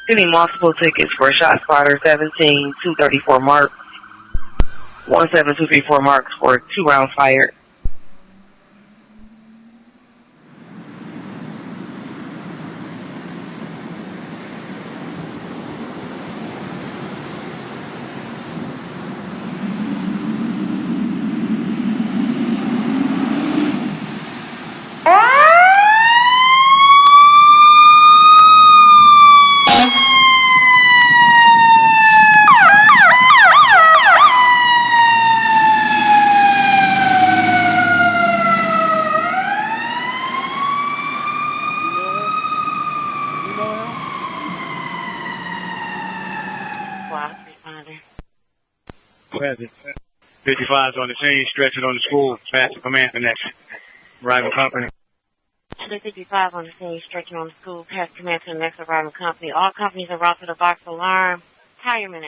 You need multiple tickets for Shot Spotter 17-234 mark, 17234 marks for 2 rounds fired. Who has it? 55's on the scene, stretching on the school, past the command next. Arriving company. 55 on the scene, stretching on the school, past command to the next arriving company. All companies are brought to the box alarm. Hireman